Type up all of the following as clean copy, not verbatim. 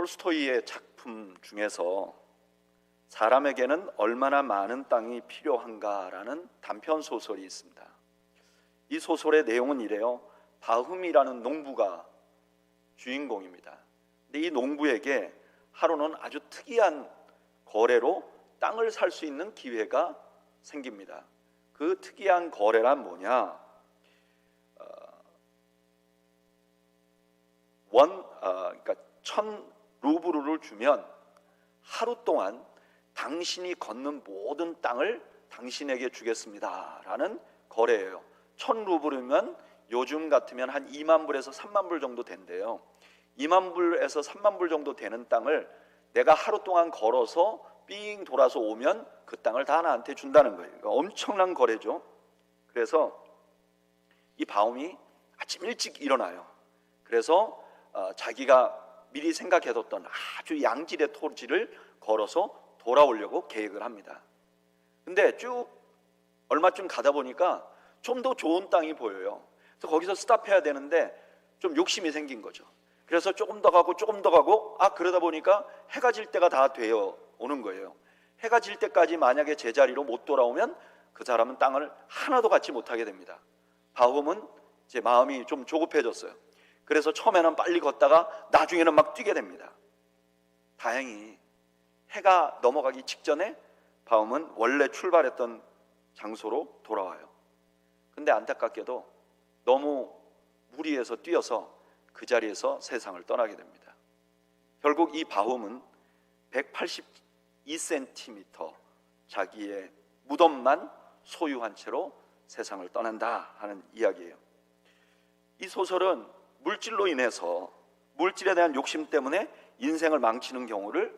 톨스토이의 작품 중에서 사람에게는 얼마나 많은 땅이 필요한가라는 단편 소설이 있습니다. 이 소설의 내용은 이래요. 바흠이라는 농부가 주인공입니다. 근데 이 농부에게 하루는 아주 특이한 거래로 땅을 살 수 있는 기회가 생깁니다. 그 특이한 거래란 뭐냐? 그러니까 1,000루브르를 주면 하루 동안 당신이 걷는 모든 땅을 당신에게 주겠습니다라는 거래예요. 1,000루브르면 요즘 같으면 한 2만 불에서 3만 불 정도 된대요. 2만 불에서 3만 불 정도 되는 땅을 내가 하루 동안 걸어서 삥 돌아서 오면 그 땅을 다 나한테 준다는 거예요. 그러니까 엄청난 거래죠. 그래서 이 바움이 아침 일찍 일어나요. 그래서 자기가 미리 생각해뒀던 아주 양질의 토지를 걸어서 돌아오려고 계획을 합니다. 근데 쭉 얼마쯤 가다 보니까 좀 더 좋은 땅이 보여요. 그래서 거기서 스탑해야 되는데 좀 욕심이 생긴 거죠. 그래서 조금 더 가고 그러다 보니까 해가 질 때가 다 되어 오는 거예요. 해가 질 때까지 만약에 제자리로 못 돌아오면 그 사람은 땅을 하나도 갖지 못하게 됩니다. 바움은 이제 마음이 좀 조급해졌어요. 그래서 처음에는 빨리 걷다가 나중에는 막 뛰게 됩니다. 다행히 해가 넘어가기 직전에 바움은 원래 출발했던 장소로 돌아와요. 근데 안타깝게도 너무 무리해서 뛰어서 그 자리에서 세상을 떠나게 됩니다. 결국 이 바움은 182cm 자기의 무덤만 소유한 채로 세상을 떠난다 하는 이야기예요. 이 소설은 물질로 인해서 물질에 대한 욕심 때문에 인생을 망치는 경우를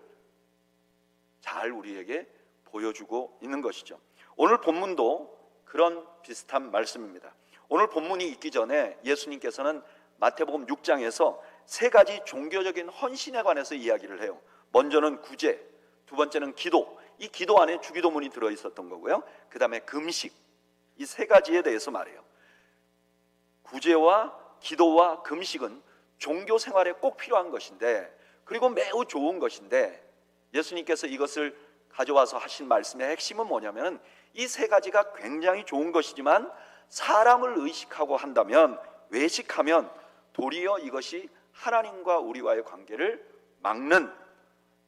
잘 우리에게 보여주고 있는 것이죠. 오늘 본문도 그런 비슷한 말씀입니다. 오늘 본문이 있기 전에 예수님께서는 마태복음 6장에서 세 가지 종교적인 헌신에 관해서 이야기를 해요. 먼저는 구제, 두 번째는 기도. 이 기도 안에 주기도문이 들어있었던 거고요. 그 다음에 금식. 이 세 가지에 대해서 말해요. 구제와 기도와 금식은 종교 생활에 꼭 필요한 것인데, 그리고 매우 좋은 것인데, 예수님께서 이것을 가져와서 하신 말씀의 핵심은 뭐냐면 이 세 가지가 굉장히 좋은 것이지만 사람을 의식하고 한다면, 외식하면 도리어 이것이 하나님과 우리와의 관계를 막는,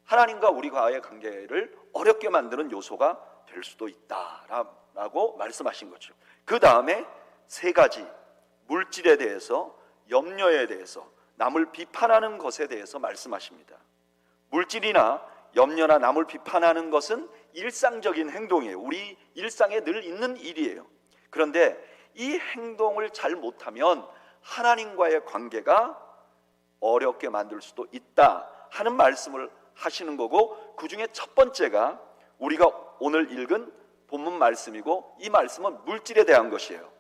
하나님과 우리와의 관계를 어렵게 만드는 요소가 될 수도 있다라고 말씀하신 거죠. 그 다음에 세 가지 물질에 대해서, 염려에 대해서, 남을 비판하는 것에 대해서 말씀하십니다. 물질이나 염려나 남을 비판하는 것은 일상적인 행동이에요. 우리 일상에 늘 있는 일이에요. 그런데 이 행동을 잘 못하면 하나님과의 관계가 어렵게 만들 수도 있다 하는 말씀을 하시는 거고, 그 중에 첫 번째가 우리가 오늘 읽은 본문 말씀이고, 이 말씀은 물질에 대한 것이에요.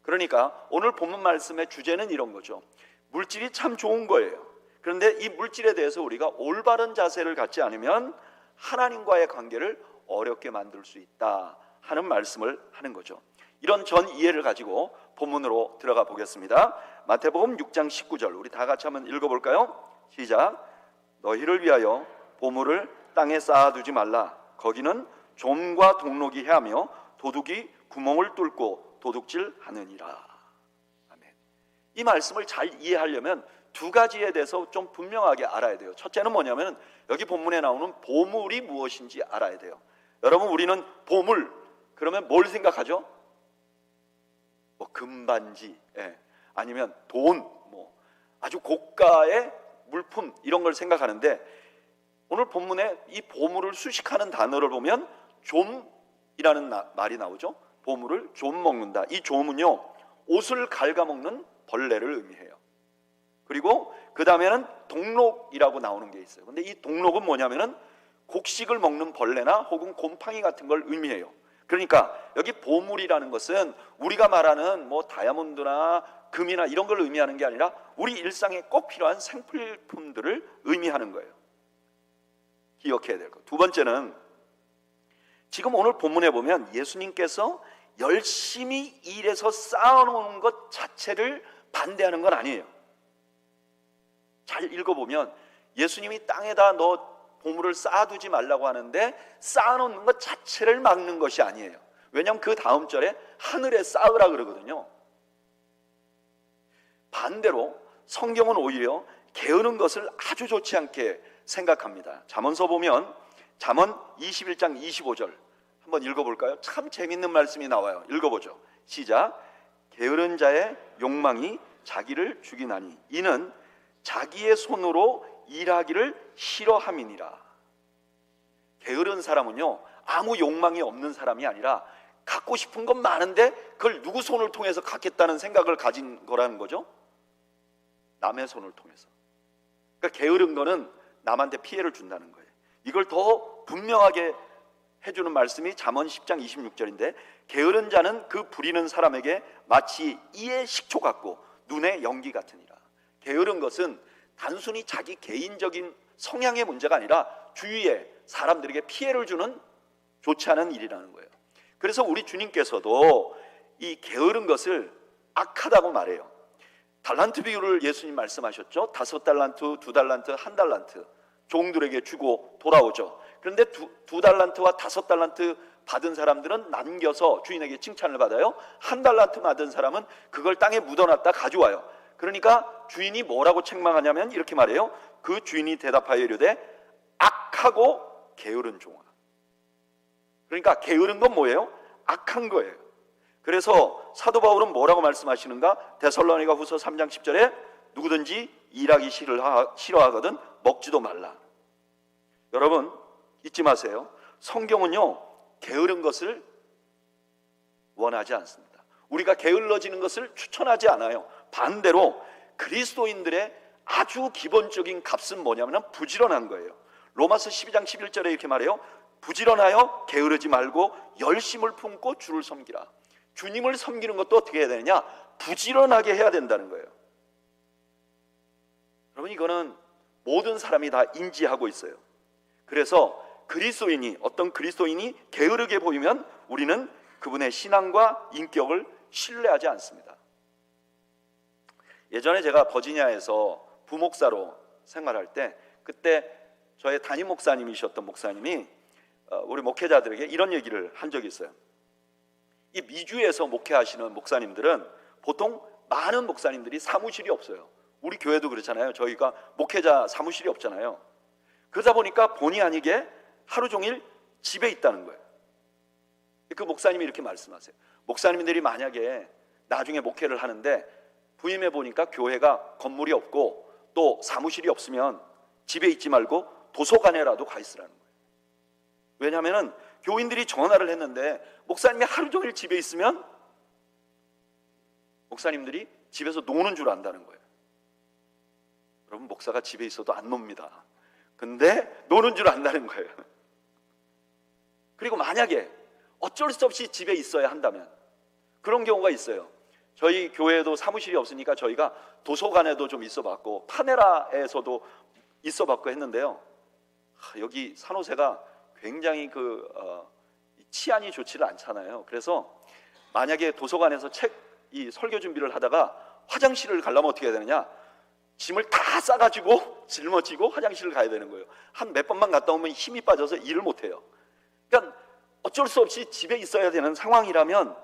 그러니까 오늘 본문 말씀의 주제는 이런 거죠. 물질이 참 좋은 거예요. 그런데 이 물질에 대해서 우리가 올바른 자세를 갖지 않으면 하나님과의 관계를 어렵게 만들 수 있다 하는 말씀을 하는 거죠. 이런 전 이해를 가지고 본문으로 들어가 보겠습니다. 마태복음 6장 19절 우리 다 같이 한번 읽어볼까요? 시작. 너희를 위하여 보물을 땅에 쌓아두지 말라. 거기는 좀과 동록이 해하며 도둑이 구멍을 뚫고 도둑질하느니라. 아멘. 이 말씀을 잘 이해하려면 두 가지에 대해서 좀 분명하게 알아야 돼요. 첫째는 뭐냐면 여기 본문에 나오는 보물이 무엇인지 알아야 돼요. 여러분, 우리는 보물 그러면 뭘 생각하죠? 뭐 금반지, 아니면 돈, 뭐 아주 고가의 물품 이런 걸 생각하는데, 오늘 본문에 이 보물을 수식하는 단어를 보면 좀이라는 말이 나오죠. 보물을 좀 먹는다. 이 좀은요, 옷을 갉아먹는 벌레를 의미해요. 그리고 그 다음에는 동록이라고 나오는 게 있어요. 근데 이 동록은 뭐냐면은 곡식을 먹는 벌레나 혹은 곰팡이 같은 걸 의미해요. 그러니까 여기 보물이라는 것은 우리가 말하는 뭐 다이아몬드나 금이나 이런 걸 의미하는 게 아니라 우리 일상에 꼭 필요한 생필품들을 의미하는 거예요. 기억해야 될 것. 두 번째는 지금 오늘 본문에 보면 예수님께서 열심히 일해서 쌓아놓은 것 자체를 반대하는 건 아니에요. 잘 읽어보면 예수님이 땅에다 너 보물을 쌓아두지 말라고 하는데 쌓아놓는 것 자체를 막는 것이 아니에요. 왜냐하면 그 다음 절에 하늘에 쌓으라 그러거든요. 반대로 성경은 오히려 게으른 것을 아주 좋지 않게 생각합니다. 잠언서 보면 잠언 21장 25절 한번 읽어볼까요? 참 재밌는 말씀이 나와요. 읽어보죠. 시작. 게으른 자의 욕망이 자기를 죽이나니 이는 자기의 손으로 일하기를 싫어함이니라. 게으른 사람은요, 아무 욕망이 없는 사람이 아니라 갖고 싶은 건 많은데 그걸 누구 손을 통해서 갖겠다는 생각을 가진 거라는 거죠. 남의 손을 통해서. 그러니까 게으른 거는 남한테 피해를 준다는 거예요. 이걸 더 분명하게 해주는 말씀이 잠언 10장 26절인데 게으른 자는 그 부리는 사람에게 마치 이의 식초 같고 눈의 연기 같으니라. 게으른 것은 단순히 자기 개인적인 성향의 문제가 아니라 주위에 사람들에게 피해를 주는 좋지 않은 일이라는 거예요. 그래서 우리 주님께서도 이 게으른 것을 악하다고 말해요. 달란트 비유를 예수님 말씀하셨죠. 5달란트, 2달란트, 1달란트 종들에게 주고 돌아오죠. 그런데 2달란트와 5달란트 받은 사람들은 남겨서 주인에게 칭찬을 받아요. 1달란트 받은 사람은 그걸 땅에 묻어놨다 가져와요. 그러니까 주인이 뭐라고 책망하냐면 이렇게 말해요. 그 주인이 대답하여 이르되 악하고 게으른 종아. 그러니까 게으른 건 뭐예요? 악한 거예요. 그래서 사도 바울은 뭐라고 말씀하시는가? 데살로니가 후서 3장 10절에 누구든지 일하기 싫어하거든 먹지도 말라. 여러분 잊지 마세요. 성경은요 게으른 것을 원하지 않습니다. 우리가 게을러지는 것을 추천하지 않아요. 반대로 그리스도인들의 아주 기본적인 값은 뭐냐면 부지런한 거예요. 로마서 12장 11절에 이렇게 말해요. 부지런하여 게으르지 말고 열심을 품고 주를 섬기라. 주님을 섬기는 것도 어떻게 해야 되느냐? 부지런하게 해야 된다는 거예요. 여러분 이거는 모든 사람이 다 인지하고 있어요. 그래서 어떤 그리스도인이 게으르게 보이면 우리는 그분의 신앙과 인격을 신뢰하지 않습니다. 예전에 제가 버지니아에서 부목사로 생활할 때 그때 저의 담임 목사님이셨던 목사님이 우리 목회자들에게 이런 얘기를 한 적이 있어요. 이 미주에서 목회하시는 목사님들은 보통 많은 목사님들이 사무실이 없어요. 우리 교회도 그렇잖아요. 저희가 목회자 사무실이 없잖아요. 그러다 보니까 본의 아니게 하루 종일 집에 있다는 거예요. 그 목사님이 이렇게 말씀하세요. 목사님들이 만약에 나중에 목회를 하는데 부임해 보니까 교회가 건물이 없고 또 사무실이 없으면 집에 있지 말고 도서관에라도 가 있으라는 거예요. 왜냐하면 교인들이 전화를 했는데 목사님이 하루 종일 집에 있으면 목사님들이 집에서 노는 줄 안다는 거예요. 여러분 목사가 집에 있어도 안 놉니다. 근데 노는 줄 안다는 거예요. 그리고 만약에 어쩔 수 없이 집에 있어야 한다면 그런 경우가 있어요. 저희 교회에도 사무실이 없으니까 저희가 도서관에도 좀 있어봤고 파네라에서도 있어봤고 했는데요. 여기 산호세가 굉장히 치안이 좋지를 않잖아요. 그래서 만약에 도서관에서 이 설교 준비를 하다가 화장실을 가려면 어떻게 해야 되느냐? 짐을 다 싸가지고 짊어지고 화장실을 가야 되는 거예요. 한 몇 번만 갔다 오면 힘이 빠져서 일을 못해요. 그러니까 어쩔 수 없이 집에 있어야 되는 상황이라면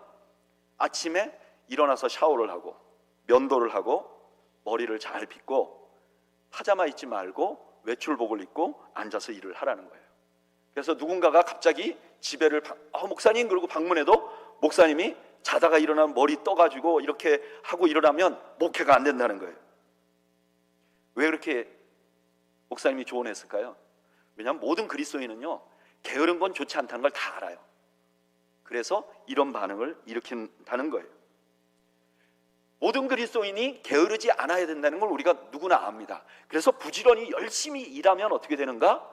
아침에 일어나서 샤워를 하고 면도를 하고 머리를 잘 빗고 파자마 입지 말고 외출복을 입고 앉아서 일을 하라는 거예요. 그래서 누군가가 갑자기 집에를 목사님 그러고 방문해도 목사님이 자다가 일어나면 머리 떠가지고 이렇게 하고 일어나면 목회가 안 된다는 거예요. 왜 그렇게 목사님이 조언했을까요? 왜냐하면 모든 그리스도인은요 게으른 건 좋지 않다는 걸 다 알아요. 그래서 이런 반응을 일으킨다는 거예요. 모든 그리스도인이 게으르지 않아야 된다는 걸 우리가 누구나 압니다. 그래서 부지런히 열심히 일하면 어떻게 되는가?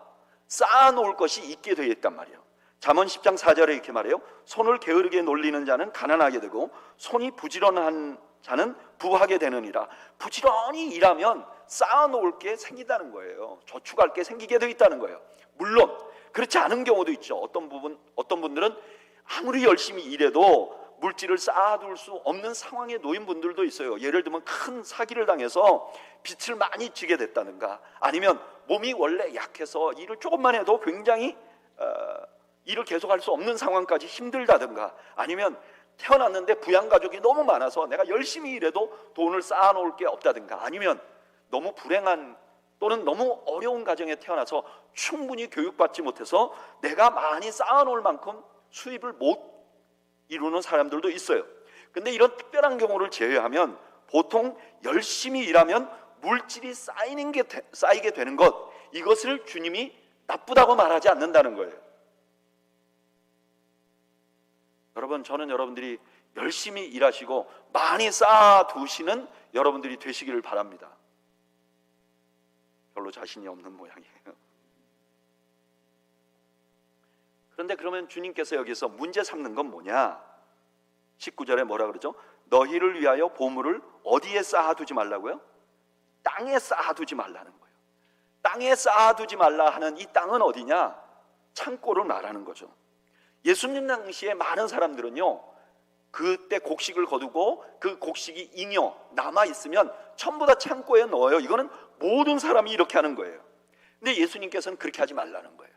쌓아놓을 것이 있게 되어 있단 말이에요. 잠언 10장 4절에 이렇게 말해요. 손을 게으르게 놀리는 자는 가난하게 되고 손이 부지런한 자는 부하게 되느니라. 부지런히 일하면 쌓아놓을 게 생긴다는 거예요. 저축할 게 생기게 되어 있다는 거예요. 물론 그렇지 않은 경우도 있죠. 어떤 분들은 아무리 열심히 일해도 물질을 쌓아둘 수 없는 상황에 놓인 분들도 있어요. 예를 들면 큰 사기를 당해서 빚을 많이 지게 됐다든가 아니면 몸이 원래 약해서 일을 조금만 해도 굉장히 일을 계속할 수 없는 상황까지 힘들다든가, 아니면 태어났는데 부양가족이 너무 많아서 내가 열심히 일해도 돈을 쌓아놓을 게 없다든가, 아니면 너무 불행한 또는 너무 어려운 가정에 태어나서 충분히 교육받지 못해서 내가 많이 쌓아놓을 만큼 수입을 못 이루는 사람들도 있어요. 근데 이런 특별한 경우를 제외하면 보통 열심히 일하면 물질이 쌓이게 되는 것, 이것을 주님이 나쁘다고 말하지 않는다는 거예요. 여러분, 저는 여러분들이 열심히 일하시고 많이 쌓아두시는 여러분들이 되시기를 바랍니다. 별로 자신이 없는 모양이에요. 그런데 그러면 주님께서 여기서 문제 삼는 건 뭐냐? 19절에 뭐라 그러죠? 너희를 위하여 보물을 어디에 쌓아두지 말라고요? 땅에 쌓아두지 말라는 거예요. 땅에 쌓아두지 말라 하는 이 땅은 어디냐? 창고를 말하는 거죠. 예수님 당시에 많은 사람들은요, 그때 곡식을 거두고 그 곡식이 잉여 남아있으면 전부 다 창고에 넣어요. 이거는 모든 사람이 이렇게 하는 거예요. 근데 예수님께서는 그렇게 하지 말라는 거예요.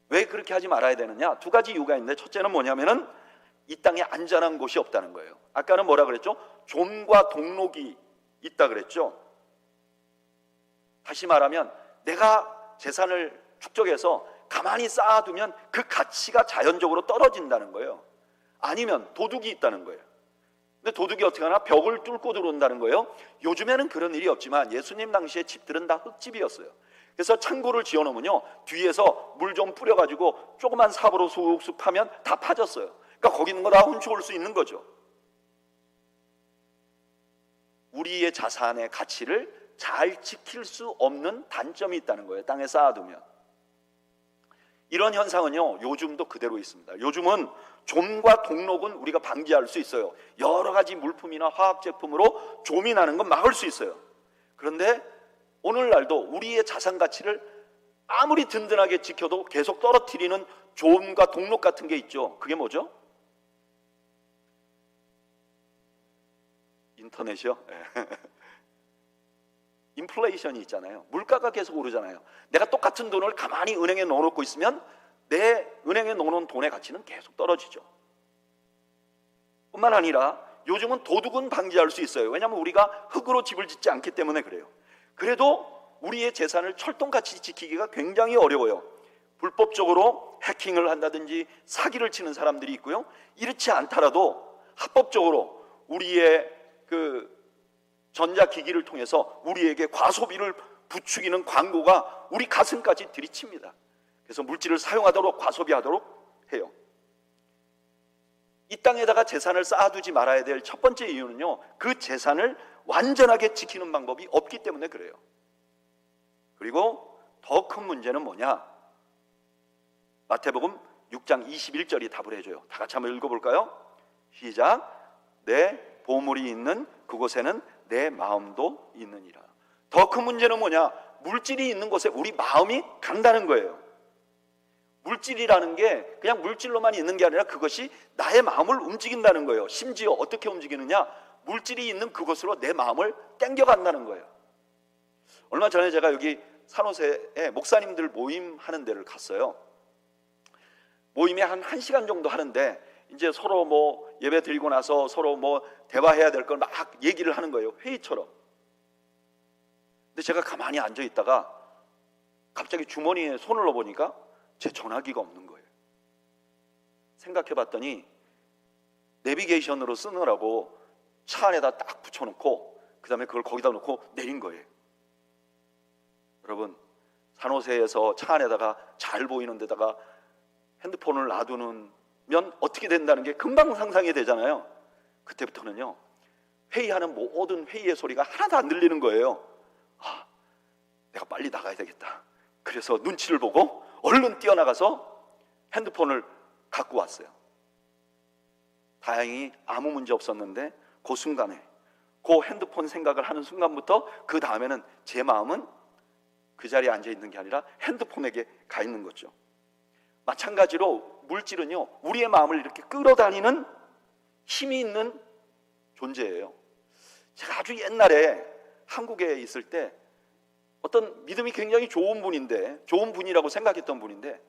왜 그렇게 하지 말아야 되느냐? 두 가지 이유가 있는데, 첫째는 뭐냐면은 이 땅에 안전한 곳이 없다는 거예요. 아까는 뭐라 그랬죠? 좀과 동록이 있다 그랬죠. 다시 말하면 내가 재산을 축적해서 가만히 쌓아두면 그 가치가 자연적으로 떨어진다는 거예요. 아니면 도둑이 있다는 거예요. 근데 도둑이 어떻게 하나? 벽을 뚫고 들어온다는 거예요. 요즘에는 그런 일이 없지만 예수님 당시에 집들은 다 흙집이었어요. 그래서 창고를 지어놓으면요, 뒤에서 물 좀 뿌려가지고 조그만 삽으로 쑥쑥 파면 다 파졌어요. 그러니까 거기 있는 거 다 훔쳐올 수 있는 거죠. 우리의 자산의 가치를 잘 지킬 수 없는 단점이 있다는 거예요. 땅에 쌓아두면. 이런 현상은요, 요즘도 그대로 있습니다. 요즘은 좀과 동록은 우리가 방지할 수 있어요. 여러 가지 물품이나 화학 제품으로 좀이 나는 건 막을 수 있어요. 그런데 오늘날도 우리의 자산 가치를 아무리 든든하게 지켜도 계속 떨어뜨리는 좀과 동록 같은 게 있죠. 그게 뭐죠? 인터넷이요? 인플레이션이 있잖아요. 물가가 계속 오르잖아요. 내가 똑같은 돈을 가만히 은행에 넣어놓고 있으면 내 은행에 넣어놓은 돈의 가치는 계속 떨어지죠. 뿐만 아니라 요즘은 도둑은 방지할 수 있어요. 왜냐하면 우리가 흙으로 집을 짓지 않기 때문에 그래요. 그래도 우리의 재산을 철통같이 지키기가 굉장히 어려워요. 불법적으로 해킹을 한다든지 사기를 치는 사람들이 있고요, 이렇지 않더라도 합법적으로 우리의 그 전자기기를 통해서 우리에게 과소비를 부추기는 광고가 우리 가슴까지 들이칩니다. 그래서 물질을 사용하도록 과소비하도록 해요. 이 땅에다가 재산을 쌓아두지 말아야 될 첫 번째 이유는요, 그 재산을 완전하게 지키는 방법이 없기 때문에 그래요. 그리고 더 큰 문제는 뭐냐? 마태복음 6장 21절이 답을 해줘요. 다 같이 한번 읽어볼까요? 시작. 내 보물이 있는 그곳에는 내 마음도 있느니라. 더 큰 문제는 뭐냐? 물질이 있는 곳에 우리 마음이 간다는 거예요. 물질이라는 게 그냥 물질로만 있는 게 아니라 그것이 나의 마음을 움직인다는 거예요. 심지어 어떻게 움직이느냐? 물질이 있는 그곳으로 내 마음을 땡겨간다는 거예요. 얼마 전에 제가 여기 산호세에 목사님들 모임하는 데를 갔어요. 모임에 한 1시간 정도 하는데 이제 서로 뭐 예배 드리고 나서 서로 뭐 대화해야 될 걸 막 얘기를 하는 거예요. 회의처럼. 근데 제가 가만히 앉아 있다가 갑자기 주머니에 손을 넣어보니까 제 전화기가 없는 거예요. 생각해 봤더니 내비게이션으로 쓰느라고 차 안에다 딱 붙여놓고 그 다음에 그걸 거기다 놓고 내린 거예요. 여러분, 산호세에서 차 안에다가 잘 보이는 데다가 핸드폰을 놔두면 어떻게 된다는 게 금방 상상이 되잖아요. 그때부터는요, 회의하는 모든 회의의 소리가 하나도 안 들리는 거예요. 아, 내가 빨리 나가야 되겠다. 그래서 눈치를 보고 얼른 뛰어나가서 핸드폰을 갖고 왔어요. 다행히 아무 문제 없었는데 그 순간에, 그 핸드폰 생각을 하는 순간부터 그 다음에는 제 마음은 그 자리에 앉아 있는 게 아니라 핸드폰에게 가 있는 거죠. 마찬가지로 물질은요, 우리의 마음을 이렇게 끌어다니는 힘이 있는 존재예요. 제가 아주 옛날에 한국에 있을 때 어떤 믿음이 굉장히 좋은 분인데, 좋은 분이라고 생각했던 분인데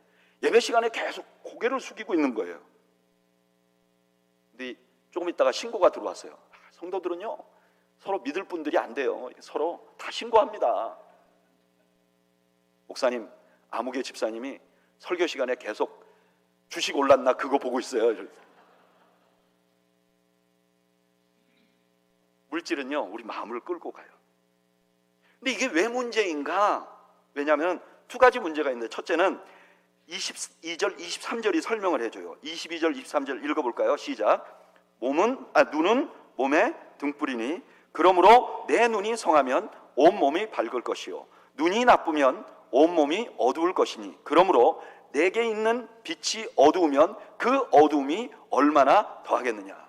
예배 시간에 계속 고개를 숙이고 있는 거예요. 근데 조금 있다가 신고가 들어왔어요. 성도들은요 서로 믿을 분들이 안 돼요. 서로 다 신고합니다. 목사님, 아무개 집사님이 설교 시간에 계속 주식 올랐나 그거 보고 있어요. 물질은요 우리 마음을 끌고 가요. 근데 이게 왜 문제인가? 왜냐하면 두 가지 문제가 있는데, 첫째는 22절, 23절이 설명을 해줘요. 22절, 23절 읽어볼까요? 시작. 눈은 몸의 등불이니 그러므로 내 눈이 성하면 온몸이 밝을 것이요 눈이 나쁘면 온몸이 어두울 것이니 그러므로 내게 있는 빛이 어두우면 그 어두움이 얼마나 더하겠느냐.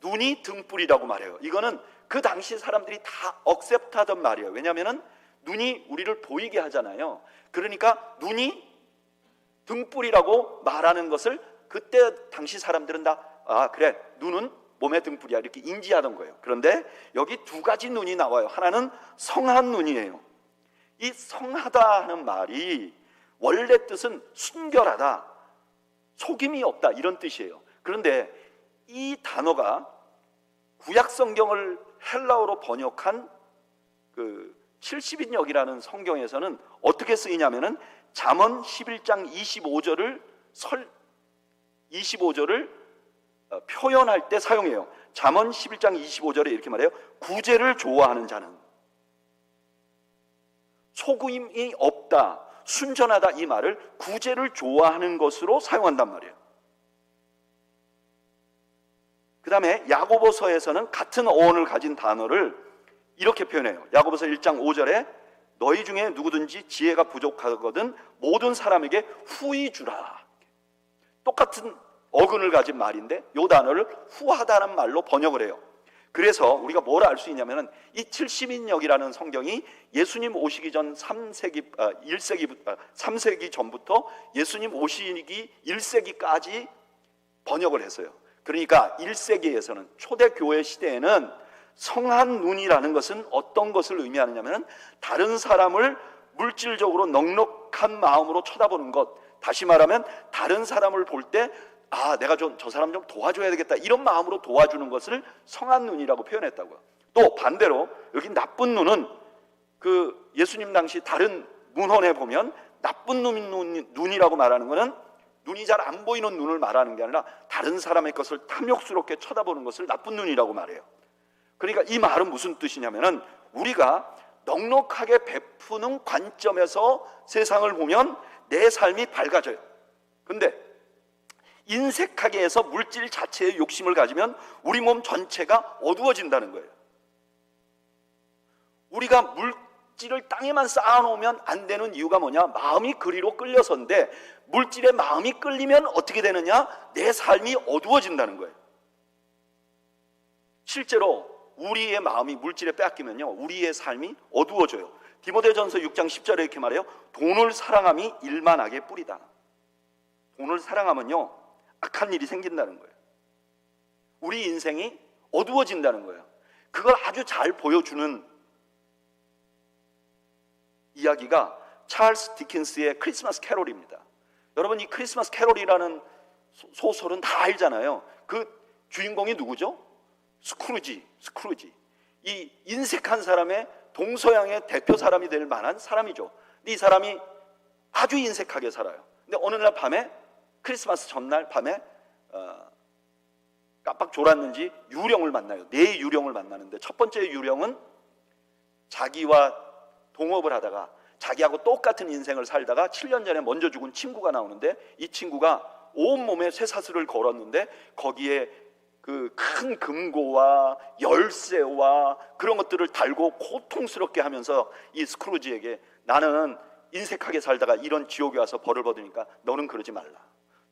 눈이 등불이라고 말해요. 이거는 그 당시 사람들이 다 억셉트하던 말이에요. 왜냐하면 눈이 우리를 보이게 하잖아요. 그러니까 눈이 등불이라고 말하는 것을 그때 당시 사람들은 다 그래, 눈은 몸의 등불이야 이렇게 인지하던 거예요. 그런데 여기 두 가지 눈이 나와요. 하나는 성한 눈이에요. 이 성하다 하는 말이 원래 뜻은 순결하다, 속임이 없다 이런 뜻이에요. 그런데 이 단어가 구약 성경을 헬라어로 번역한 그 70인역이라는 성경에서는 어떻게 쓰이냐면은 잠언 11장 25절을 표현할 때 사용해요. 잠언 11장 25절에 이렇게 말해요. 구제를 좋아하는 자는, 속임이 없다, 순전하다 이 말을 구제를 좋아하는 것으로 사용한단 말이에요. 그 다음에 야고보서에서는 같은 어원을 가진 단어를 이렇게 표현해요. 야고보서 1장 5절에 너희 중에 누구든지 지혜가 부족하거든 모든 사람에게 후히 주라. 똑같은 어근을 가진 말인데 이 단어를 후하다는 말로 번역을 해요. 그래서 우리가 뭘 알 수 있냐면 이 70인역이라는 성경이 예수님 오시기 전 3세기 전부터 예수님 오시기 1세기까지 번역을 했어요. 그러니까 1세기에서는 초대교회 시대에는 성한 눈이라는 것은 어떤 것을 의미하느냐면 다른 사람을 물질적으로 넉넉한 마음으로 쳐다보는 것, 다시 말하면 다른 사람을 볼 때 내가 저 사람 좀 도와줘야 되겠다 이런 마음으로 도와주는 것을 성한 눈이라고 표현했다고요. 또 반대로 여기 나쁜 눈은 그 예수님 당시 다른 문헌에 보면 나쁜 눈이라고 말하는 것은 눈이 잘 안 보이는 눈을 말하는 게 아니라 다른 사람의 것을 탐욕스럽게 쳐다보는 것을 나쁜 눈이라고 말해요. 그러니까 이 말은 무슨 뜻이냐면은 우리가 넉넉하게 베푸는 관점에서 세상을 보면 내 삶이 밝아져요. 근데 인색하게 해서 물질 자체에 욕심을 가지면 우리 몸 전체가 어두워진다는 거예요. 우리가 물질을 땅에만 쌓아놓으면 안 되는 이유가 뭐냐? 마음이 그리로 끌려서인데 물질에 마음이 끌리면 어떻게 되느냐? 내 삶이 어두워진다는 거예요. 실제로 우리의 마음이 물질에 빼앗기면요 우리의 삶이 어두워져요. 디모데전서 6장 10절에 이렇게 말해요. 돈을 사랑함이 일만하게 뿌리다. 돈을 사랑하면요 악한 일이 생긴다는 거예요. 우리 인생이 어두워진다는 거예요. 그걸 아주 잘 보여주는 이야기가 찰스 디킨스의 크리스마스 캐롤입니다. 여러분 이 크리스마스 캐롤이라는 소설은 다 알잖아요. 그 주인공이 누구죠? 스크루지. 이 인색한 사람의 동서양의 대표 사람이 될 만한 사람이죠. 이 사람이 아주 인색하게 살아요. 근데 어느 날 밤에 크리스마스 전날 밤에 깜빡 졸았는지 유령을 만나요. 네 유령을 만나는데 첫 번째 유령은 자기와 동업을 하다가 자기하고 똑같은 인생을 살다가 7년 전에 먼저 죽은 친구가 나오는데 이 친구가 온몸에 쇠사슬을 걸었는데 거기에 그 큰 금고와 열쇠와 그런 것들을 달고 고통스럽게 하면서 이 스크루지에게 나는 인색하게 살다가 이런 지옥에 와서 벌을 받으니까 너는 그러지 말라.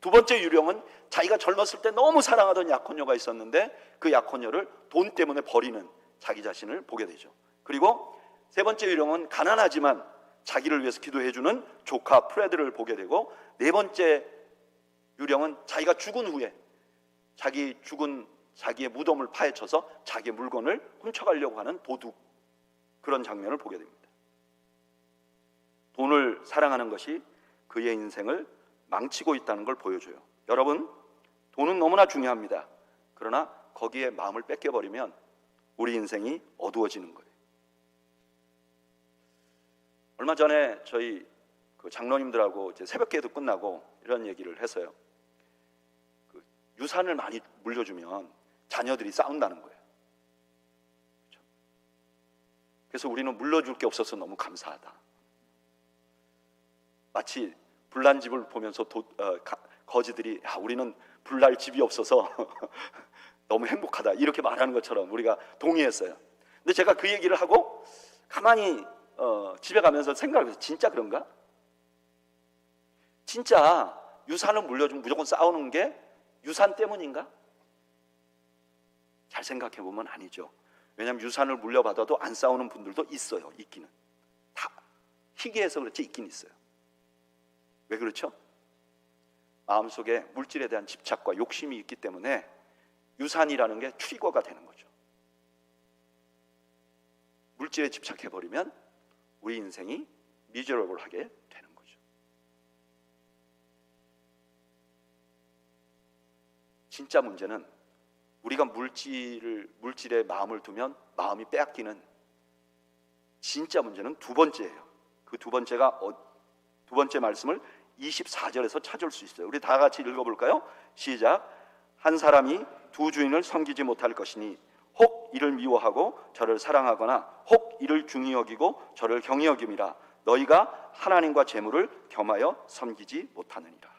두 번째 유령은 자기가 젊었을 때 너무 사랑하던 약혼녀가 있었는데 그 약혼녀를 돈 때문에 버리는 자기 자신을 보게 되죠. 그리고 세 번째 유령은 가난하지만 자기를 위해서 기도해주는 조카 프레드를 보게 되고 네 번째 유령은 자기가 죽은 후에 자기의 무덤을 파헤쳐서 자기의 물건을 훔쳐가려고 하는 도둑, 그런 장면을 보게 됩니다. 돈을 사랑하는 것이 그의 인생을 망치고 있다는 걸 보여줘요. 여러분, 돈은 너무나 중요합니다. 그러나 거기에 마음을 뺏겨버리면 우리 인생이 어두워지는 거예요. 얼마 전에 저희 그 장로님들하고 이제 새벽기도 끝나고 이런 얘기를 했어요. 그 유산을 많이 물려주면 자녀들이 싸운다는 거예요. 그렇죠? 그래서 우리는 물려줄 게 없어서 너무 감사하다. 마치 불난 집을 보면서 거지들이 우리는 불날 집이 없어서 너무 행복하다 이렇게 말하는 것처럼 우리가 동의했어요. 근데 제가 그 얘기를 하고 가만히 집에 가면서 생각을 해서 진짜 그런가? 진짜 유산을 물려주면 무조건 싸우는 게 유산 때문인가? 잘 생각해 보면 아니죠. 왜냐하면 유산을 물려받아도 안 싸우는 분들도 있어요. 있기는 다 희귀해서 그렇지 있긴 있어요. 왜 그렇죠? 마음속에 물질에 대한 집착과 욕심이 있기 때문에 유산이라는 게 트리거가 되는 거죠. 물질에 집착해버리면 우리 인생이 미저러블하게 되는 거죠. 진짜 문제는 우리가 물질에 마음을 두면 마음이 빼앗기는 진짜 문제는 두 번째예요. 그 두 번째가 두 번째 말씀을 24절에서 찾을 수 있어요. 우리 다 같이 읽어볼까요? 시작. 한 사람이 두 주인을 섬기지 못할 것이니 혹 이를 미워하고 저를 사랑하거나 혹 이를 중히 여기고 저를 경히 여김이라. 너희가 하나님과 재물을 겸하여 섬기지 못하느니라.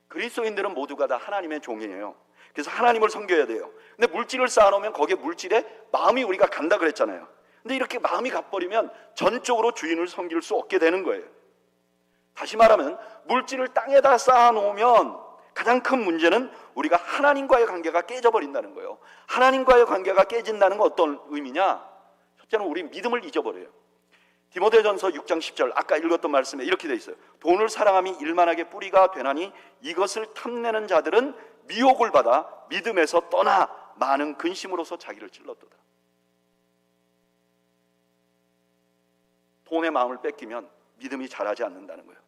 그리스도인들은 모두가 다 하나님의 종이에요. 그래서 하나님을 섬겨야 돼요. 근데 물질을 쌓아놓으면 거기에 물질에 마음이 우리가 간다 그랬잖아요. 근데 이렇게 마음이 가버리면 전적으로 주인을 섬길 수 없게 되는 거예요. 다시 말하면 물질을 땅에다 쌓아놓으면 가장 큰 문제는 우리가 하나님과의 관계가 깨져버린다는 거예요. 하나님과의 관계가 깨진다는 건 어떤 의미냐? 첫째는 우리 믿음을 잊어버려요. 디모데전서 6장 10절 아까 읽었던 말씀에 이렇게 돼 있어요. 돈을 사랑함이 일만하게 뿌리가 되나니 이것을 탐내는 자들은 미혹을 받아 믿음에서 떠나 많은 근심으로서 자기를 찔렀도다. 돈의 마음을 뺏기면 믿음이 자라지 않는다는 거예요.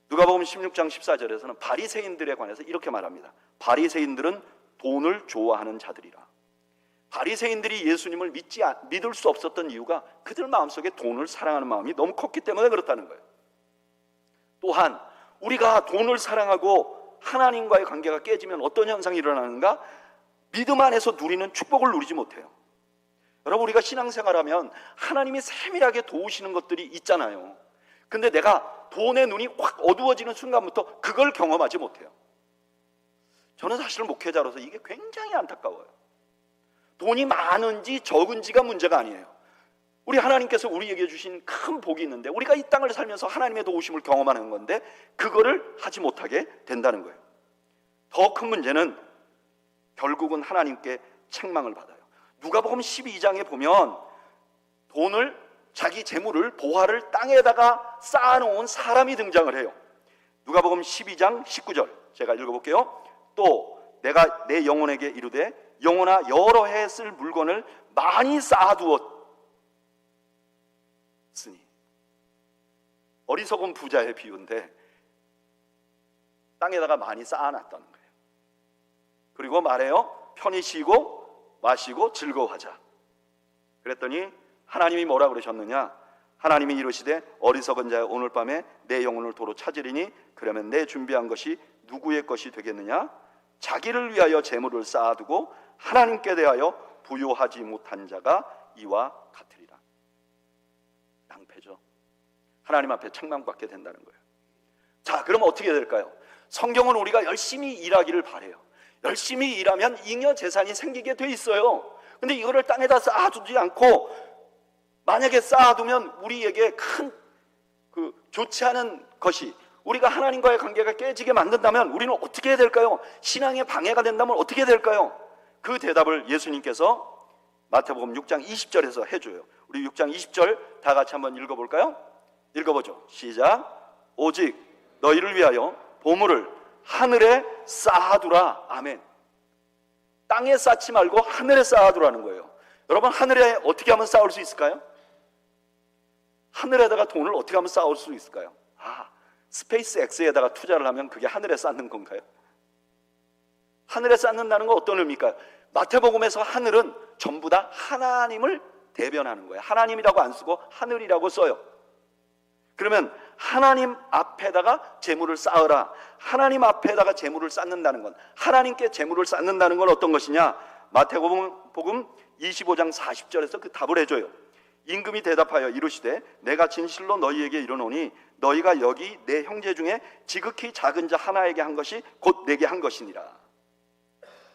누가복음 16장 14절에서는 바리새인들에 관해서 이렇게 말합니다. 바리새인들은 돈을 좋아하는 자들이라. 바리새인들이 예수님을 믿을 수 없었던 이유가 그들 마음속에 돈을 사랑하는 마음이 너무 컸기 때문에 그렇다는 거예요. 또한 우리가 돈을 사랑하고 하나님과의 관계가 깨지면 어떤 현상이 일어나는가? 믿음 안에서 누리는 축복을 누리지 못해요. 여러분, 우리가 신앙생활하면 하나님이 세밀하게 도우시는 것들이 있잖아요. 근데 내가 돈의 눈이 확 어두워지는 순간부터 그걸 경험하지 못해요. 저는 사실 목회자로서 이게 굉장히 안타까워요. 돈이 많은지 적은지가 문제가 아니에요. 우리 하나님께서 우리에게 주신 큰 복이 있는데 우리가 이 땅을 살면서 하나님의 도우심을 경험하는 건데 그거를 하지 못하게 된다는 거예요. 더 큰 문제는 결국은 하나님께 책망을 받아요. 누가복음 12장에 보면 돈을 자기 재물을 보화를 땅에다가 쌓아놓은 사람이 등장을 해요. 누가복음 12장 19절 제가 읽어볼게요. 또 내가 내 영혼에게 이르되 영혼아 여러 해 쓸 물건을 많이 쌓아두었으니. 어리석은 부자의 비유인데 땅에다가 많이 쌓아놨다는 거예요. 그리고 말해요. 편히 쉬고 마시고 즐거워하자. 그랬더니 하나님이 뭐라 그러셨느냐? 하나님이 이르시되 어리석은 자여 오늘 밤에 내 영혼을 도로 찾으리니 그러면 내 준비한 것이 누구의 것이 되겠느냐? 자기를 위하여 재물을 쌓아두고 하나님께 대하여 부요하지 못한 자가 이와 같으리라. 낭패죠. 하나님 앞에 책망받게 된다는 거예요. 자, 그럼 어떻게 될까요? 성경은 우리가 열심히 일하기를 바래요. 열심히 일하면 잉여 재산이 생기게 돼 있어요. 근데 이거를 땅에다 쌓아두지 않고 만약에 쌓아두면 우리에게 큰 좋지 않은 것이 우리가 하나님과의 관계가 깨지게 만든다면 우리는 어떻게 해야 될까요? 신앙에 방해가 된다면 어떻게 해야 될까요? 그 대답을 예수님께서 마태복음 6장 20절에서 해줘요. 우리 6장 20절 다 같이 한번 읽어볼까요? 읽어보죠. 시작. 오직 너희를 위하여 보물을 하늘에 쌓아두라. 아멘. 땅에 쌓지 말고 하늘에 쌓아두라는 거예요. 여러분, 하늘에 어떻게 하면 쌓을 수 있을까요? 하늘에다가 돈을 어떻게 하면 쌓을 수 있을까요? 스페이스 X에다가 투자를 하면 그게 하늘에 쌓는 건가요? 하늘에 쌓는다는 건 어떤 의미일까요? 마태복음에서 하늘은 전부 다 하나님을 대변하는 거예요. 하나님이라고 안 쓰고 하늘이라고 써요. 그러면 하나님 앞에다가 재물을 쌓으라. 하나님 앞에다가 재물을 쌓는다는 건, 하나님께 재물을 쌓는다는 건 어떤 것이냐? 마태복음 25장 40절에서 그 답을 해줘요. 임금이 대답하여 이르시되 내가 진실로 너희에게 이르노니 너희가 여기 내 형제 중에 지극히 작은 자 하나에게 한 것이 곧 내게 한 것이니라.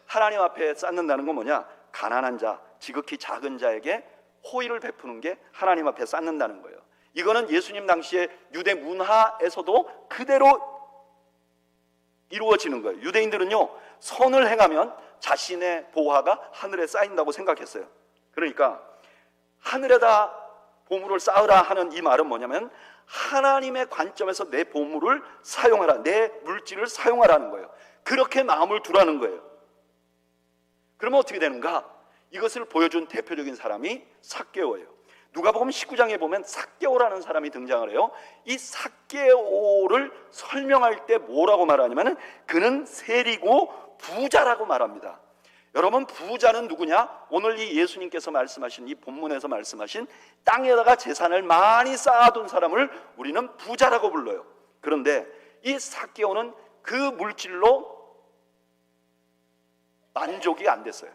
하나님 앞에 쌓는다는 건 뭐냐? 가난한 자, 지극히 작은 자에게 호의를 베푸는 게 하나님 앞에 쌓는다는 거예요. 이거는 예수님 당시에 유대 문화에서도 그대로 이루어지는 거예요. 유대인들은요, 선을 행하면 자신의 보화가 하늘에 쌓인다고 생각했어요. 그러니까 하늘에다 보물을 쌓으라 하는 이 말은 뭐냐면 하나님의 관점에서 내 보물을 사용하라, 내 물질을 사용하라는 거예요. 그렇게 마음을 두라는 거예요. 그러면 어떻게 되는가? 이것을 보여준 대표적인 사람이 삭개오예요. 누가복음 19장에 보면 삭개오라는 사람이 등장을 해요. 이 삭개오를 설명할 때 뭐라고 말하냐면 그는 세리고 부자라고 말합니다. 여러분, 부자는 누구냐? 오늘 이 예수님께서 말씀하신, 이 본문에서 말씀하신 땅에다가 재산을 많이 쌓아둔 사람을 우리는 부자라고 불러요. 그런데 이 삭개오는 그 물질로 만족이 안 됐어요.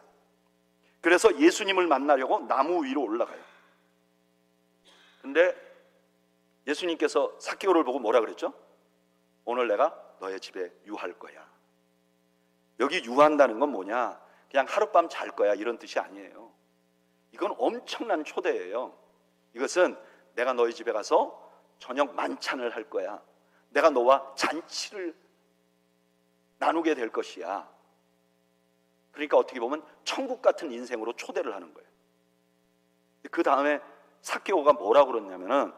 그래서 예수님을 만나려고 나무 위로 올라가요. 근데 예수님께서 삭개오를 보고 뭐라 그랬죠? 오늘 내가 너의 집에 유할 거야. 여기 유한다는 건 뭐냐? 그냥 하룻밤 잘 거야 이런 뜻이 아니에요. 이건 엄청난 초대예요. 이것은 내가 너희 집에 가서 저녁 만찬을 할 거야. 내가 너와 잔치를 나누게 될 것이야. 그러니까 어떻게 보면 천국 같은 인생으로 초대를 하는 거예요. 그 다음에 삭개오가 뭐라고 그러냐면은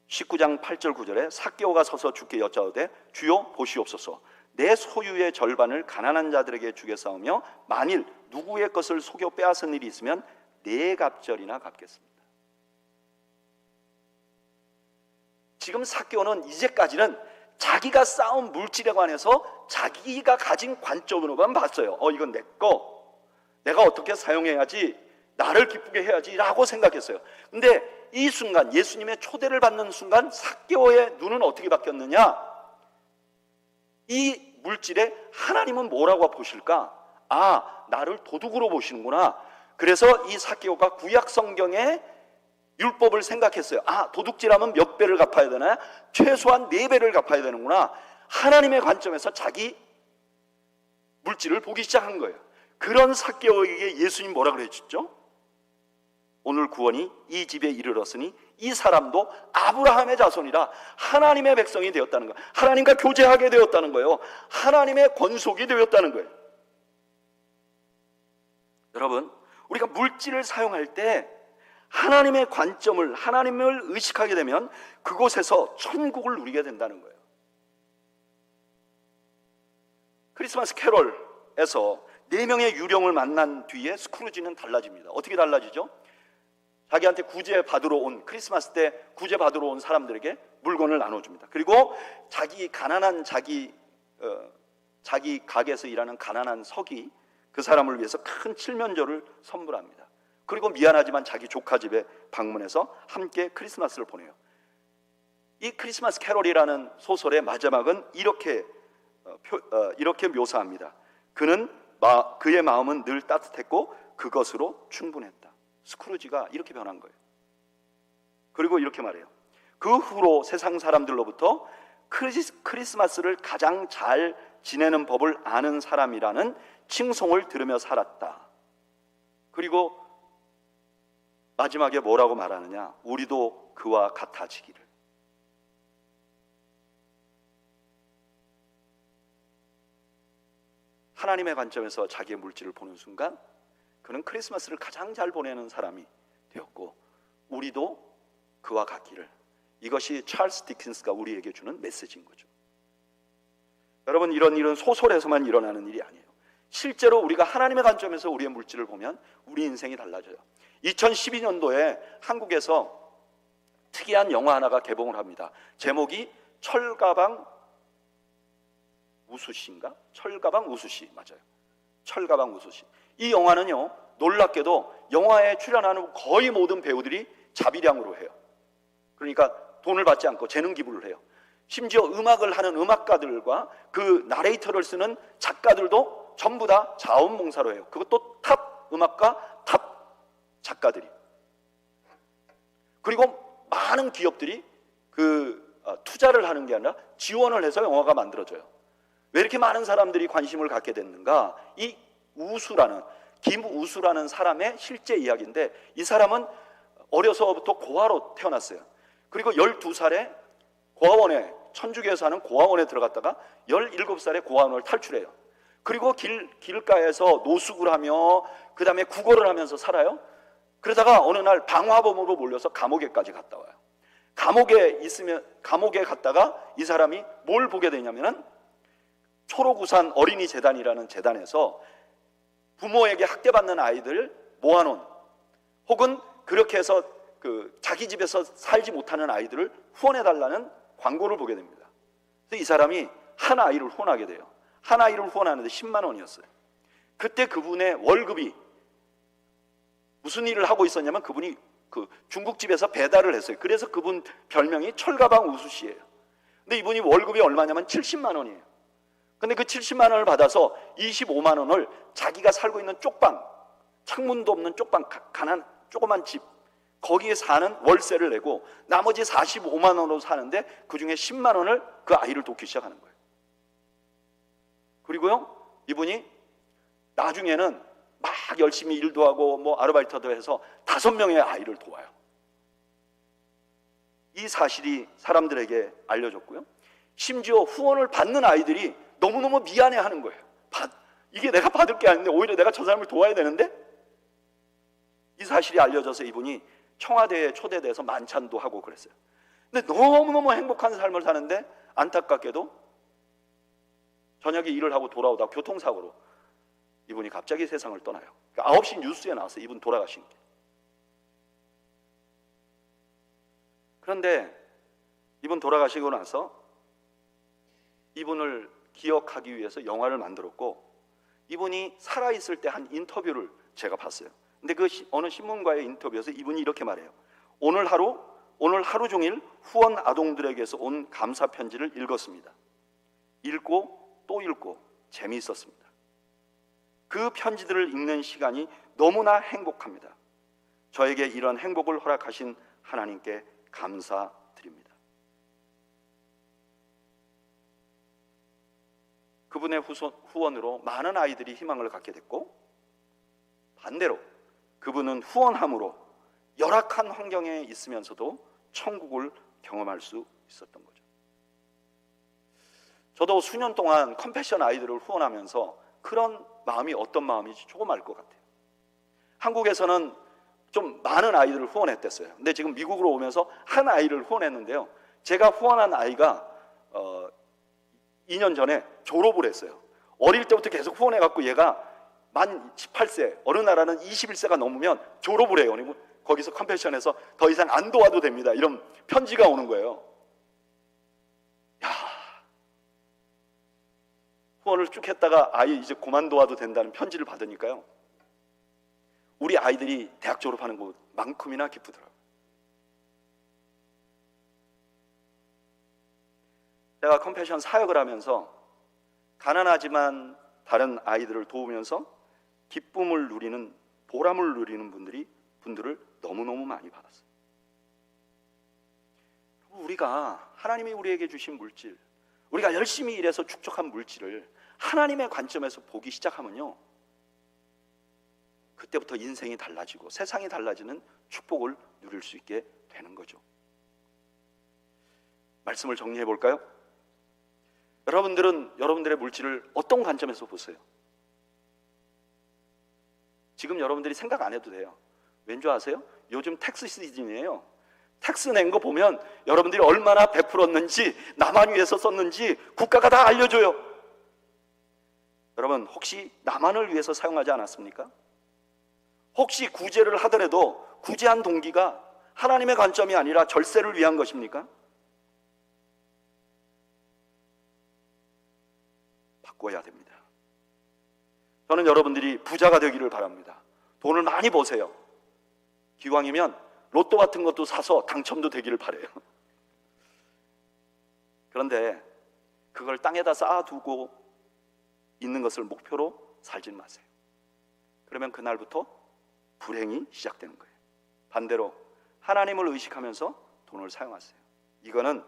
19장 8절 9절에 삭개오가 서서 주께 여짜오되 주여 보시옵소서, 내 소유의 절반을 가난한 자들에게 주겠사오며 만일 누구의 것을 속여 빼앗은 일이 있으면 네 갑절이나 갚겠습니다. 지금 삭개오는 이제까지는 자기가 쌓은 물질에 관해서 자기가 가진 관점으로만 봤어요. 이건 내 거, 내가 어떻게 사용해야지, 나를 기쁘게 해야지 라고 생각했어요. 근데 이 순간, 예수님의 초대를 받는 순간 삭개오의 눈은 어떻게 바뀌었느냐? 이 물질에 하나님은 뭐라고 보실까? 나를 도둑으로 보시는구나. 그래서 이 삭개오가 구약 성경의 율법을 생각했어요. 도둑질하면 몇 배를 갚아야 되나? 최소한 4배를 갚아야 되는구나. 하나님의 관점에서 자기 물질을 보기 시작한 거예요. 그런 삭개오에게 예수님 뭐라 그랬죠? 오늘 구원이 이 집에 이르렀으니 이 사람도 아브라함의 자손이라 하나님의 백성이 되었다는 거예요. 하나님과 교제하게 되었다는 거예요. 하나님의 권속이 되었다는 거예요. 여러분, 우리가 물질을 사용할 때 하나님의 관점을, 하나님을 의식하게 되면 그곳에서 천국을 누리게 된다는 거예요. 크리스마스 캐롤에서 4명의 유령을 만난 뒤에 스크루지는 달라집니다. 어떻게 달라지죠? 자기한테 구제 받으러 온, 크리스마스 때 구제 받으러 온 사람들에게 물건을 나눠줍니다. 그리고 가난한 자기 가게에서 일하는 가난한 서기, 그 사람을 위해서 큰 칠면조를 선물합니다. 그리고 미안하지만 자기 조카 집에 방문해서 함께 크리스마스를 보내요. 이 크리스마스 캐롤이라는 소설의 마지막은 이렇게 묘사합니다. 그의 마음은 늘 따뜻했고 그것으로 충분했다. 스크루지가 이렇게 변한 거예요. 그리고 이렇게 말해요. 그 후로 세상 사람들로부터 크리스마스를 가장 잘 지내는 법을 아는 사람이라는 칭송을 들으며 살았다. 그리고 마지막에 뭐라고 말하느냐? 우리도 그와 같아지기를. 하나님의 관점에서 자기의 물질을 보는 순간 그는 크리스마스를 가장 잘 보내는 사람이 되었고 우리도 그와 같기를. 이것이 찰스 디킨스가 우리에게 주는 메시지인 거죠. 여러분, 이런 일은 소설에서만 일어나는 일이 아니에요. 실제로 우리가 하나님의 관점에서 우리의 물질을 보면 우리 인생이 달라져요. 2012년도에 한국에서 특이한 영화 하나가 개봉을 합니다. 제목이 철가방 우수씨인가? 철가방 우수씨, 맞아요. 철가방 우수씨. 이 영화는요, 놀랍게도 영화에 출연하는 거의 모든 배우들이 자비량으로 해요. 그러니까 돈을 받지 않고 재능 기부를 해요. 심지어 음악을 하는 음악가들과 그 나레이터를 쓰는 작가들도 전부 다 자원봉사로 해요. 그것도 탑 음악가, 탑 작가들이. 그리고 많은 기업들이 투자를 하는 게 아니라 지원을 해서 영화가 만들어져요. 왜 이렇게 많은 사람들이 관심을 갖게 됐는가? 이 우수라는, 김우수라는 사람의 실제 이야기인데, 이 사람은 어려서부터 고아로 태어났어요. 그리고 12살에 고아원에, 천주교에서 하는 고아원에 들어갔다가 17살에 고아원을 탈출해요. 그리고 길가에서 노숙을 하며 그 다음에 구걸을 하면서 살아요. 그러다가 어느 날 방화범으로 몰려서 감옥에까지 갔다 와요. 감옥에 갔다가 이 사람이 뭘 보게 되냐면은 초록우산 어린이 재단이라는 재단에서 부모에게 학대받는 아이들 모아놓은, 혹은 그렇게 해서 자기 집에서 살지 못하는 아이들을 후원해달라는 광고를 보게 됩니다. 그래서 이 사람이 한 아이를 후원하게 돼요. 한 아이를 후원하는데 10만 원이었어요. 그때 그분의 월급이, 무슨 일을 하고 있었냐면 그분이 중국집에서 배달을 했어요. 그래서 그분 별명이 철가방 우수씨예요. 근데 이분이 월급이 얼마냐면 70만 원이에요. 근데 그 70만 원을 받아서 25만 원을 자기가 살고 있는 쪽방, 창문도 없는 쪽방, 조그만 집, 거기에 사는 월세를 내고 나머지 45만 원으로 사는데 그중에 10만 원을 그 아이를 돕기 시작하는 거예요. 그리고요, 이분이 나중에는 막 열심히 일도 하고 뭐 아르바이트도 해서 5명의 아이를 도와요. 이 사실이 사람들에게 알려졌고요. 심지어 후원을 받는 아이들이 너무너무 미안해하는 거예요. 이게 내가 받을 게 아닌데 오히려 내가 저 사람을 도와야 되는데? 이 사실이 알려져서 이분이 청와대에 초대돼서 만찬도 하고 그랬어요. 근데 너무너무 행복한 삶을 사는데 안타깝게도 저녁에 일을 하고 돌아오다 교통사고로 이분이 갑자기 세상을 떠나요. 그러니까 9시 뉴스에 나왔어요. 이분 돌아가신 게. 그런데 이분 돌아가시고 나서 이분을 기억하기 위해서 영화를 만들었고, 이분이 살아있을 때 한 인터뷰를 제가 봤어요. 근데 어느 신문과의 인터뷰에서 이분이 이렇게 말해요. 오늘 하루 종일 후원 아동들에게서 온 감사 편지를 읽었습니다. 읽고 또 읽고 재미있었습니다. 그 편지들을 읽는 시간이 너무나 행복합니다. 저에게 이런 행복을 허락하신 하나님께 감사드립니다. 그분의 후원으로 많은 아이들이 희망을 갖게 됐고, 반대로 그분은 후원함으로 열악한 환경에 있으면서도 천국을 경험할 수 있었던 거죠. 저도 수년 동안 컴패션 아이들을 후원하면서 그런 마음이 어떤 마음인지 조금 알 것 같아요. 한국에서는 좀 많은 아이들을 후원했댔어요. 근데 지금 미국으로 오면서 한 아이를 후원했는데요, 제가 후원한 아이가 2년 전에 졸업을 했어요. 어릴 때부터 계속 후원해갖고 얘가 만 18세, 어느 나라는 21세가 넘으면 졸업을 해요. 그리고 거기서 컴패션에서 더 이상 안 도와도 됩니다, 이런 편지가 오는 거예요. 야, 후원을 쭉 했다가 아이 이제 그만 도와도 된다는 편지를 받으니까요, 우리 아이들이 대학 졸업하는 것만큼이나 기쁘더라고요. 제가 컴패션 사역을 하면서 가난하지만 다른 아이들을 도우면서 기쁨을 누리는, 보람을 누리는 분들을 너무너무 많이 받았어요. 우리가 하나님이 우리에게 주신 물질, 우리가 열심히 일해서 축적한 물질을 하나님의 관점에서 보기 시작하면요, 그때부터 인생이 달라지고 세상이 달라지는 축복을 누릴 수 있게 되는 거죠. 말씀을 정리해 볼까요? 여러분들은 여러분들의 물질을 어떤 관점에서 보세요? 지금 여러분들이 생각 안 해도 돼요. 왠지 아세요? 요즘 텍스 시즌이에요. 텍스 낸 거 보면 여러분들이 얼마나 베풀었는지, 나만 위해서 썼는지 국가가 다 알려줘요. 여러분, 혹시 나만을 위해서 사용하지 않았습니까? 혹시 구제를 하더라도 구제한 동기가 하나님의 관점이 아니라 절세를 위한 것입니까? 바꿔야 됩니다. 저는 여러분들이 부자가 되기를 바랍니다. 돈을 많이 버세요. 기왕이면 로또 같은 것도 사서 당첨도 되기를 바라요. 그런데 그걸 땅에다 쌓아두고 있는 것을 목표로 살진 마세요. 그러면 그날부터 불행이 시작되는 거예요. 반대로 하나님을 의식하면서 돈을 사용하세요. 이거는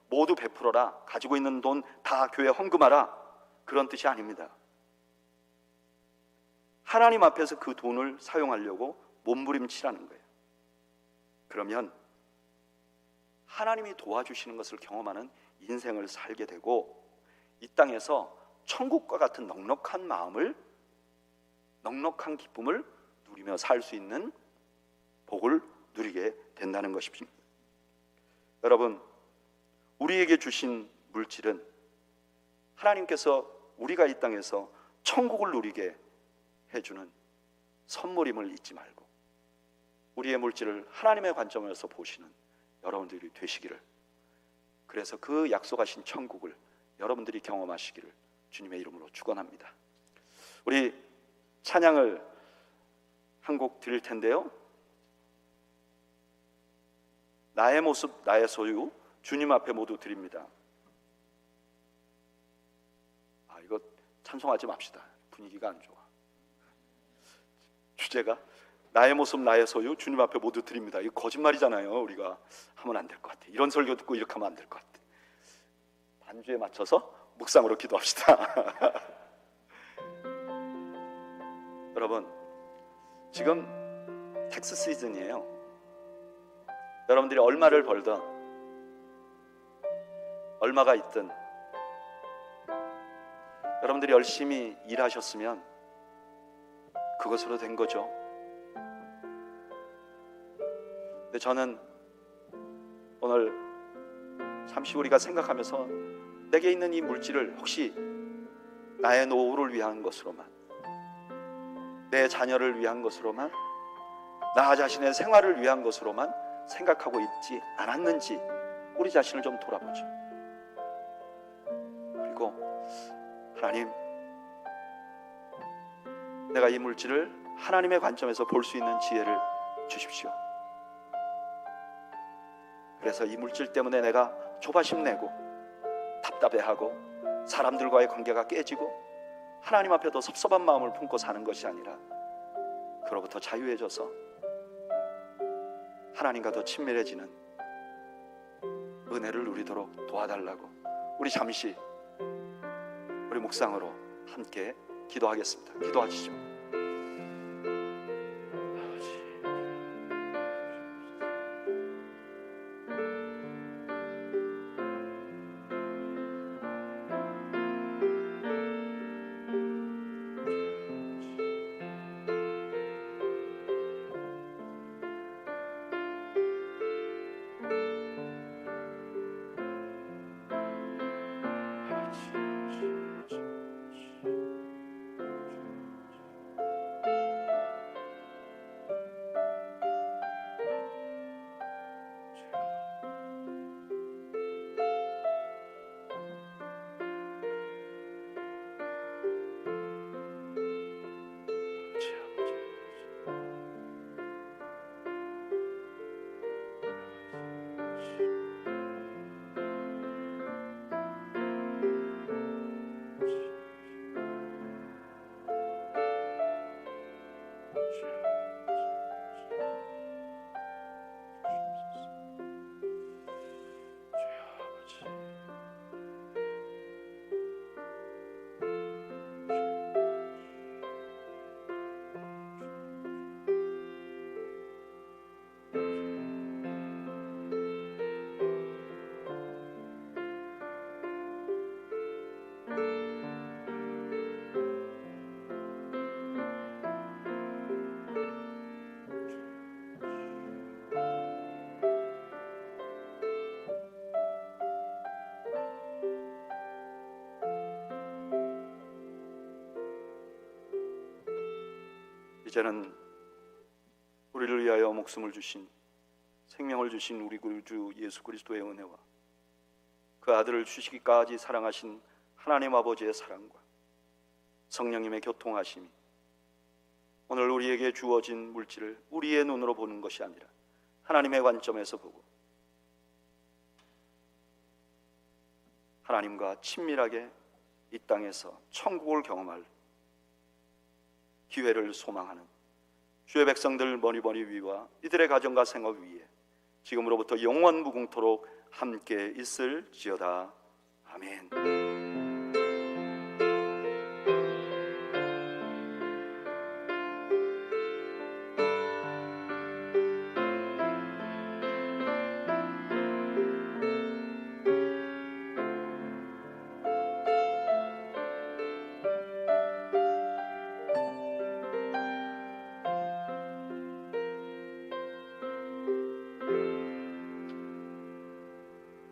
모두 베풀어라, 가지고 있는 돈 다 교회 헌금하라, 그런 뜻이 아닙니다. 하나님 앞에서 그 돈을 사용하려고 몸부림치라는 거예요. 그러면 하나님이 도와주시는 것을 경험하는 인생을 살게 되고, 이 땅에서 천국과 같은 넉넉한 마음을, 넉넉한 기쁨을 누리며 살 수 있는 복을 누리게 된다는 것입니다. 여러분, 우리에게 주신 물질은 하나님께서 우리가 이 땅에서 천국을 누리게 해주는 선물임을 잊지 말고, 우리의 물질을 하나님의 관점에서 보시는 여러분들이 되시기를, 그래서 그 약속하신 천국을 여러분들이 경험하시기를 주님의 이름으로 축원합니다. 우리 찬양을 한 곡 드릴 텐데요, 나의 모습 나의 소유 주님 앞에 모두 드립니다. 이거 찬송하지 맙시다. 분위기가 안 좋아. 주제가 나의 모습 나의 소유 주님 앞에 모두 드립니다. 이거 거짓말이잖아요. 우리가 하면 안 될 것 같아. 이런 설교 듣고 이렇게 하면 안 될 것 같아. 반주에 맞춰서 묵상으로 기도합시다. 여러분, 지금 텍스 시즌이에요. 여러분들이 얼마를 벌든 얼마가 있든 여러분들이 열심히 일하셨으면 그것으로 된 거죠. 근데 저는 오늘 잠시 우리가 생각하면서 내게 있는 이 물질을 혹시 나의 노후를 위한 것으로만, 내 자녀를 위한 것으로만, 나 자신의 생활을 위한 것으로만 생각하고 있지 않았는지 우리 자신을 좀 돌아보죠. 그리고 하나님, 내가 이 물질을 하나님의 관점에서 볼 수 있는 지혜를 주십시오. 그래서 이 물질 때문에 내가 조바심 내고 답답해하고 사람들과의 관계가 깨지고 하나님 앞에도 섭섭한 마음을 품고 사는 것이 아니라, 그로부터 자유해져서 하나님과 더 친밀해지는 은혜를 누리도록 도와달라고, 우리 잠시 우리 묵상으로 함께 기도하겠습니다. 기도하시죠. 이제는 우리를 위하여 목숨을 주신 생명을 주신 우리 구주 예수 그리스도의 은혜와 그 아들을 주시기까지 사랑하신 하나님 아버지의 사랑과 성령님의 교통하심이 오늘 우리에게 주어진 물질을 우리의 눈으로 보는 것이 아니라 하나님의 관점에서 보고 하나님과 친밀하게 이 땅에서 천국을 경험할 기회를 소망하는 주의 백성들 머리머리 위와 이들의 가정과 생활 위에 지금으로부터 영원 무궁토록 함께 있을지어다. 아멘.